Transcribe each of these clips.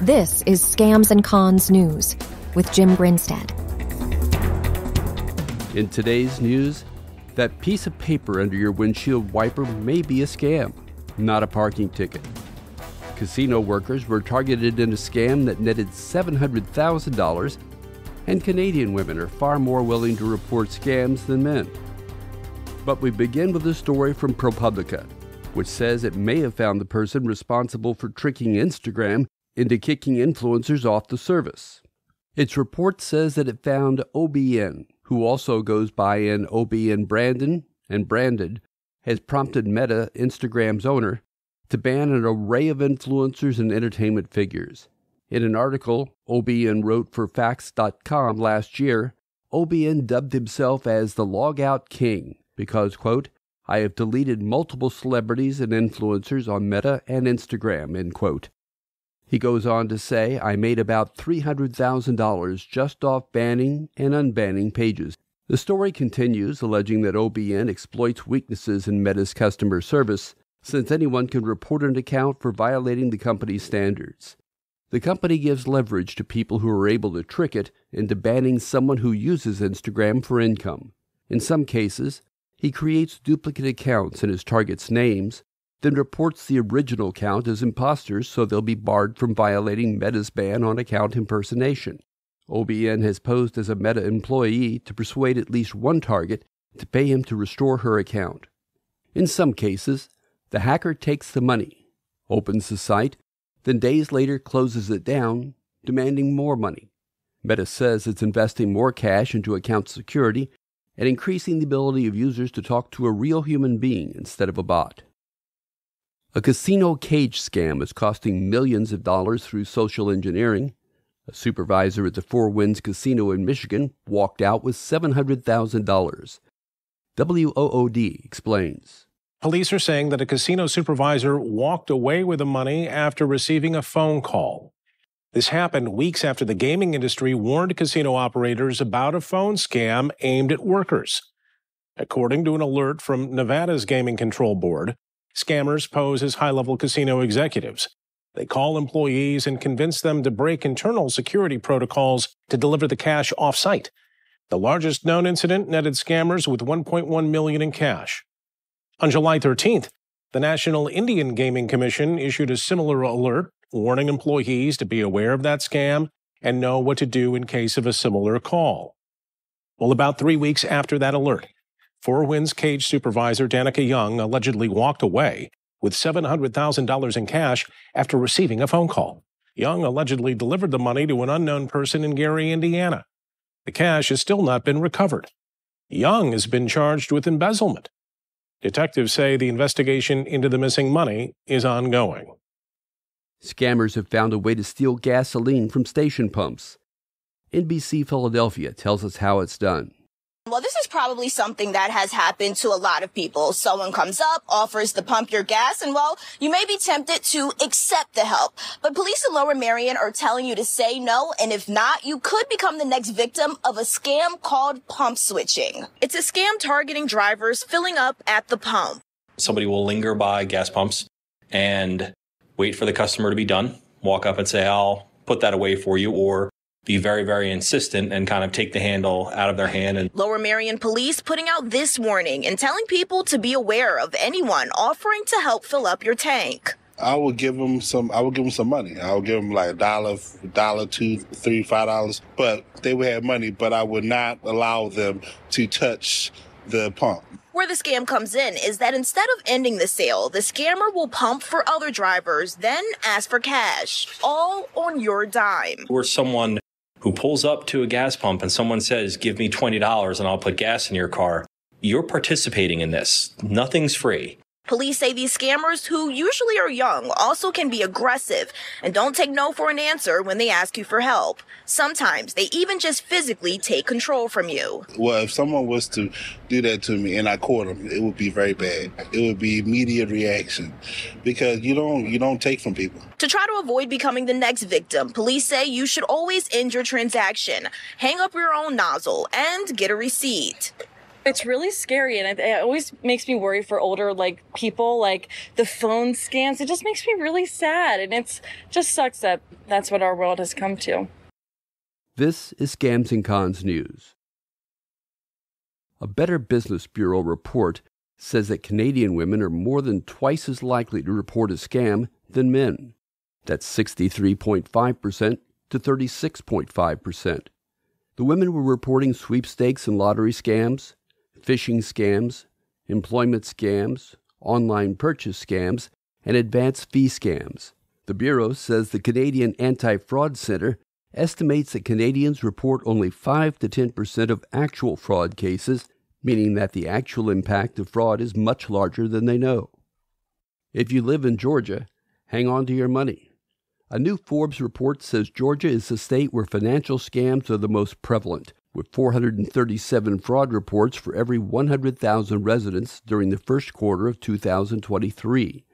This is Scams and Cons News with Jim Grinstead. In today's news, that piece of paper under your windshield wiper may be a scam, not a parking ticket. Casino workers were targeted in a scam that netted $700,000, and Canadian women are far more willing to report scams than men. But we begin with a story from ProPublica, which says it may have found the person responsible for tricking Instagram into kicking influencers off the service. Its report says that it found OBN, who also goes by an OBN Brandon and Branded, has prompted Meta, Instagram's owner, to ban an array of influencers and entertainment figures. In an article OBN wrote for Facts.com last year, OBN dubbed himself as the Logout King because, quote, I have deleted multiple celebrities and influencers on Meta and Instagram, end quote. He goes on to say, I made about $300,000 just off banning and unbanning pages. The story continues, alleging that OBN exploits weaknesses in Meta's customer service, since anyone can report an account for violating the company's standards. The company gives leverage to people who are able to trick it into banning someone who uses Instagram for income. In some cases, he creates duplicate accounts in his target's names, then reports the original account as imposters so they'll be barred from violating Meta's ban on account impersonation. OBN has posed as a Meta employee to persuade at least one target to pay him to restore her account. In some cases, the hacker takes the money, opens the site, then days later closes it down, demanding more money. Meta says it's investing more cash into account security and increasing the ability of users to talk to a real human being instead of a bot. A casino cage scam is costing millions of dollars through social engineering. A supervisor at the Four Winds Casino in Michigan walked out with $700,000. WOOD explains. Police are saying that a casino supervisor walked away with the money after receiving a phone call. This happened weeks after the gaming industry warned casino operators about a phone scam aimed at workers. According to an alert from Nevada's Gaming Control Board, scammers pose as high-level casino executives. They call employees and convince them to break internal security protocols to deliver the cash off-site. The largest known incident netted scammers with $1.1 million in cash. On July 13th, the National Indian Gaming Commission issued a similar alert, warning employees to be aware of that scam and know what to do in case of a similar call. Well, about 3 weeks after that alert, Four Winds cage supervisor Danica Young allegedly walked away with $700,000 in cash after receiving a phone call. Young allegedly delivered the money to an unknown person in Gary, Indiana. The cash has still not been recovered. Young has been charged with embezzlement. Detectives say the investigation into the missing money is ongoing. Scammers have found a way to steal gasoline from station pumps. NBC Philadelphia tells us how it's done. Well, this is probably something that has happened to a lot of people. Someone comes up, offers to pump your gas, and, well, you may be tempted to accept the help. But police in Lower Merion are telling you to say no, and if not, you could become the next victim of a scam called pump switching. It's a scam targeting drivers filling up at the pump. Somebody will linger by gas pumps and wait for the customer to be done, walk up and say, I'll put that away for you, or be very, very insistent and kind of take the handle out of their hand. And Lower Merion police putting out this warning and telling people to be aware of anyone offering to help fill up your tank. I would give them some money. I would give them like $1, $2, $3, $5, but they would have money, but I would not allow them to touch the pump. Where the scam comes in is that instead of ending the sale, the scammer will pump for other drivers, then ask for cash, all on your dime. Or someone who pulls up to a gas pump and someone says, give me $20 and I'll put gas in your car. You're participating in this. Nothing's free. Police say these scammers, who usually are young, also can be aggressive and don't take no for an answer when they ask you for help. Sometimes they even just physically take control from you. Well, if someone was to do that to me and I caught them, it would be very bad. It would be immediate reaction because you don't take from people. To try to avoid becoming the next victim, police say you should always end your transaction, hang up your own nozzle, and get a receipt. It's really scary, and it always makes me worry for older people, like the phone scams. It just makes me really sad, and it's just sucks that that's what our world has come to. This is Scams and Cons News. A Better Business Bureau report says that Canadian women are more than twice as likely to report a scam than men. That's 63.5% to 36.5%. The women were reporting sweepstakes and lottery scams, phishing scams, employment scams, online purchase scams, and advance fee scams. The Bureau says the Canadian Anti-Fraud Centre estimates that Canadians report only 5 to 10% of actual fraud cases, meaning that the actual impact of fraud is much larger than they know. If you live in Georgia, hang on to your money. A new Forbes report says Georgia is the state where financial scams are the most prevalent, with 437 fraud reports for every 100,000 residents during the first quarter of 2023.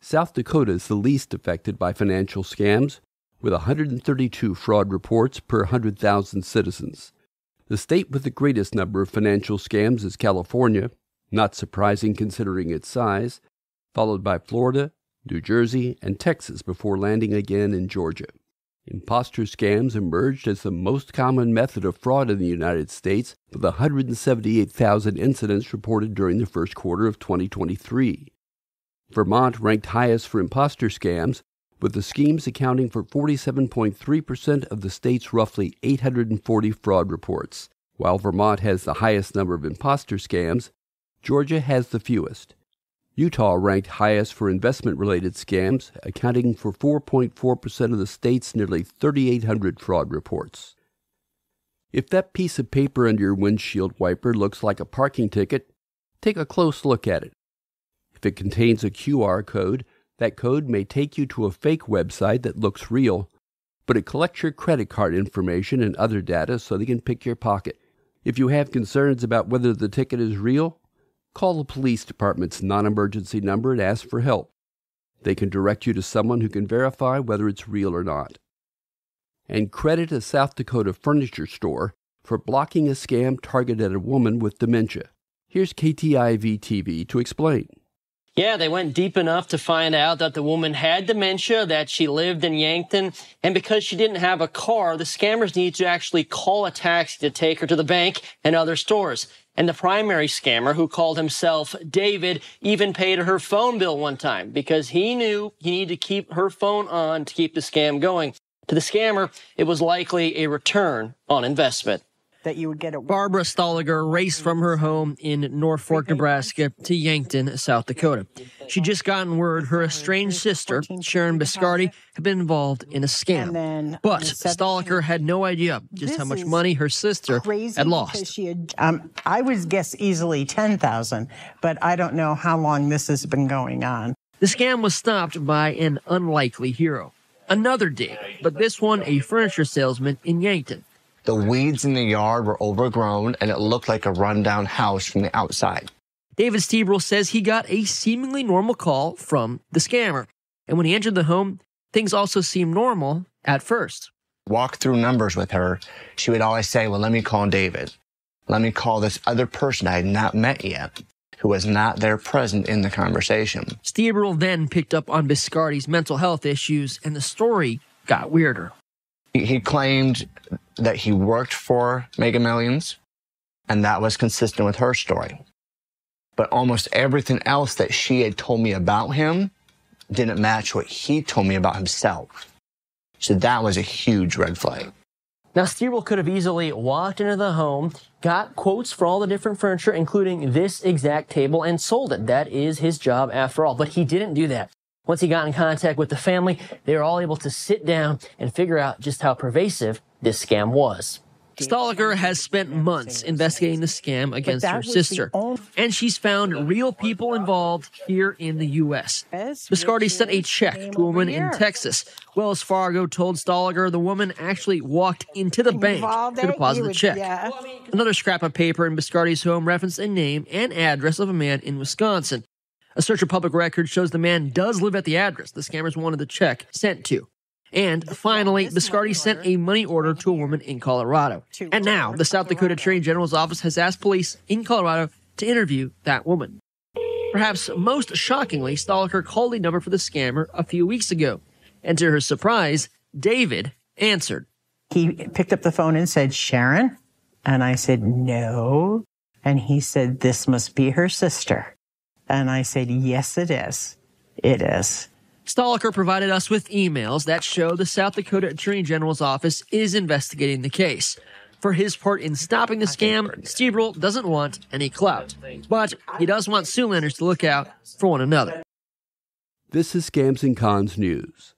South Dakota is the least affected by financial scams, with 132 fraud reports per 100,000 citizens. The state with the greatest number of financial scams is California, not surprising considering its size, followed by Florida, New Jersey, and Texas before landing again in Georgia. Imposter scams emerged as the most common method of fraud in the United States, with 178,000 incidents reported during the first quarter of 2023. Vermont ranked highest for imposter scams, with the schemes accounting for 47.3% of the state's roughly 840 fraud reports. While Vermont has the highest number of imposter scams, Georgia has the fewest. Utah ranked highest for investment-related scams, accounting for 4.4% of the state's nearly 3,800 fraud reports. If that piece of paper under your windshield wiper looks like a parking ticket, take a close look at it. If it contains a QR code, that code may take you to a fake website that looks real, but it collects your credit card information and other data so they can pick your pocket. If you have concerns about whether the ticket is real, call the police department's non-emergency number and ask for help. They can direct you to someone who can verify whether it's real or not. And credit a South Dakota furniture store for blocking a scam targeted at a woman with dementia. Here's KTIV-TV to explain. Yeah, they went deep enough to find out that the woman had dementia, that she lived in Yankton, and because she didn't have a car, the scammers needed to actually call a taxi to take her to the bank and other stores. And the primary scammer, who called himself David, even paid her phone bill one time because he knew he needed to keep her phone on to keep the scam going. To the scammer, it was likely a return on investment. That you would get it. Barbara Stoliger raced from her home in Norfolk, Nebraska to Yankton, South Dakota. She'd just gotten word her estranged sister, Sharon Biscardi, had been involved in a scam. But Stoliger had no idea just how much money her sister had lost. I would guess easily $10,000, but I don't know how long this has been going on. The scam was stopped by an unlikely hero. Another Dave, but this one a furniture salesman in Yankton. The weeds in the yard were overgrown, and it looked like a rundown house from the outside. David Stebrel says he got a seemingly normal call from the scammer. And when he entered the home, things also seemed normal at first. Walk through numbers with her, she would always say, well, let me call David. Let me call this other person I had not met yet, who was not there present in the conversation. Stebrel then picked up on Biscardi's mental health issues, and the story got weirder. He claimed that he worked for Mega Millions, and that was consistent with her story. But almost everything else that she had told me about him didn't match what he told me about himself. So that was a huge red flag. Now, Stebrel could have easily walked into the home, got quotes for all the different furniture, including this exact table, and sold it. That is his job after all. But he didn't do that. Once he got in contact with the family, they were all able to sit down and figure out just how pervasive this scam was. Stoliger has spent months investigating the scam against her sister, and she's found real people involved here in the U.S. Biscardi sent a check to a woman in Texas. Wells Fargo told Stoliger the woman actually walked into the bank to deposit the check. Another scrap of paper in Biscardi's home referenced a name and address of a man in Wisconsin. A search of public records shows the man does live at the address the scammers wanted the check sent to. And finally, Biscardi sent a money order to a woman in Colorado. And now, the South Dakota Attorney General's office has asked police in Colorado to interview that woman. Perhaps most shockingly, Stoliker called a number for the scammer a few weeks ago. And to her surprise, David answered. He picked up the phone and said, "Sharon?" And I said, "No." And he said, "This must be her sister." And I said, "Yes, it is. It is." Stoliker provided us with emails that show the South Dakota Attorney General's office is investigating the case. For his part in stopping the scam, Stebrel doesn't want any clout. But he does want Siouxlanders to look out for one another. This is Scams and Cons News.